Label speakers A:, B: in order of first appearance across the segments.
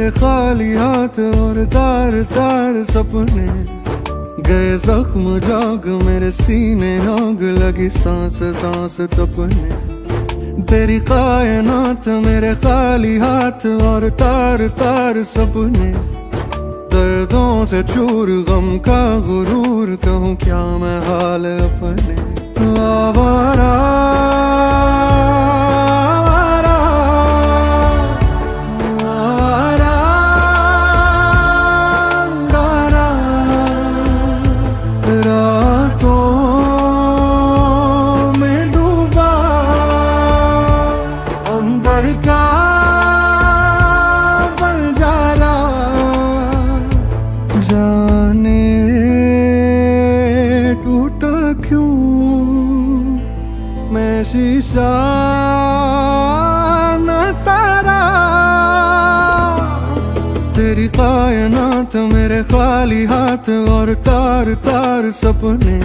A: मेरे खाली हाथ और तार तार सपने गए जख्म जाग मेरे सीने आग लगी सांस सांस तपने। तेरी कायनात मेरे खाली हाथ और तार तार सपने दर्दों से चूर गम का गुरूर कहूँ क्या मैं हाल अपने। आवारा जाने टूटा क्यों मैं शीशा न तारा। तेरी कायनात मेरे खाली हाथ और तार तार सपने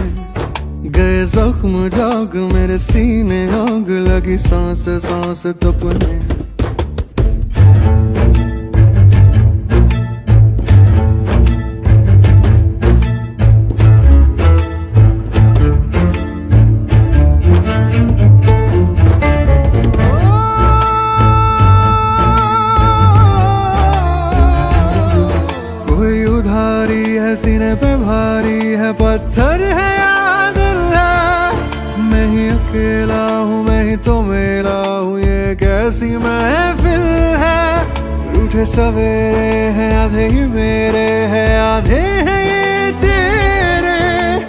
A: गए जख्म जाग मेरे सीने आग लगी सांस सांस तपने। सीने पे भारी है पत्थर है या दिल है। मैं ही अकेला हूँ मैं ही तो मेरा हूँ ये कैसी महफिल है। रूठे सवेरे हैं आधे ही मेरे हैं आधे हैं ये तेरे।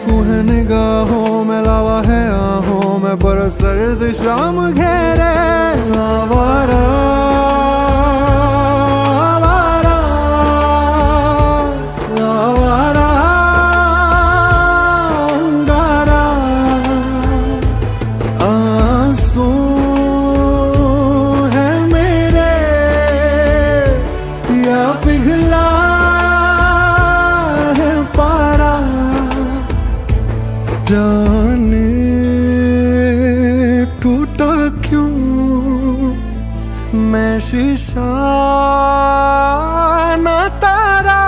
A: तू है निगाहों में लावा है आहों में पर सर्द शाम घेरे। आवारा पिघला है पारा जाने टूटा क्यों मैं शीशा न तारा।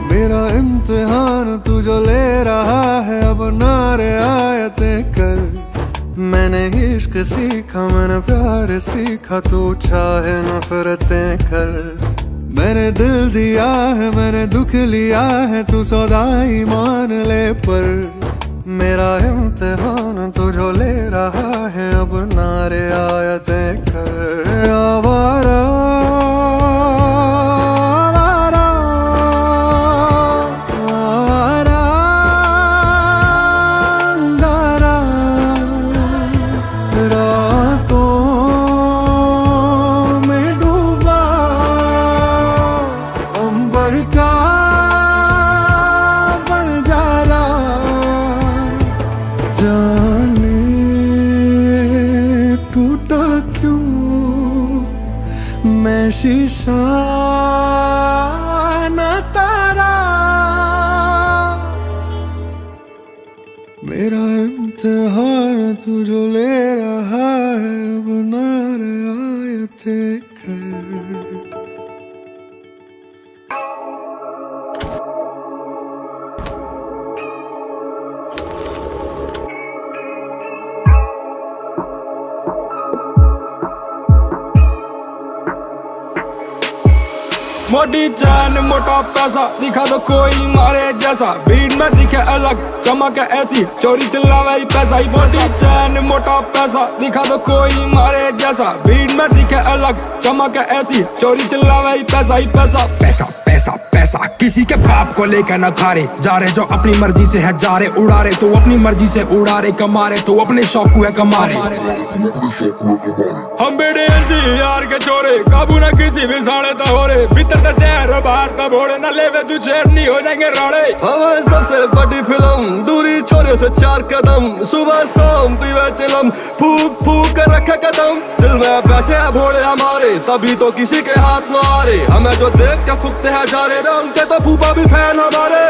A: मेरा इम्तिहान तू जो ले रहा है अब नारे आयतें कर। मैंने इश्क सीखा मैंने प्यार सीखा तू चाहे नफरतें कर। मैंने दिल दिया है मैंने दुख लिया है तू सौदाई मान ले पर। मेरा इम्तिहान तू जो ले रहा है अब नारे आयतें कर। आवारा जाने टूटा क्यों मैं शीशा न तारा। मेरा इम्तिहान तू जो ले रहा है अब नारे आयतें कर।
B: मोटी चैन मोटा पैसा दिखा दो कोई मारे जैसा। भीड़ में दिखे अलग चमक ऐसी चोरी चिल्लावे पैसा ही। मोटी चैन मोटा पैसा दिखा दो कोई मारे जैसा। भीड़ में दिखे अलग चमक ऐसी चोरी चिल्लावे पैसा ही पैसा। पैसा पैसा पैसा पैसा किसी के बाप को लेकर न खा रहे, जा रहे जो अपनी मर्जी से है जा रहे, उड़ा रहे तो अपनी मर्जी से उड़ा रहे, कमा रहे तो अपने शौक हुए कमा रहे। हम बेड़े यार के चोरे, काबू ना किसी भी साड़े तो हो रहे, भीतर तो चेहरे बाहर तो भोड़े, न लेवे तू चेर नहीं हो जाएंगे राड़े।
C: हमारे सबसे बड़ी फिल्म, दूरी छोरे से 4 कदम, सुबह शाम पीवे चिलम, फूक फूक कर रखे कदम, दिल में बैठे हैं भोड़े हमारे, तभी तो किसी के हाथ न आ रहे, हमें जो देख के फूकते हैं जा रहे, उनके तो फूफा भी फैन हमारे।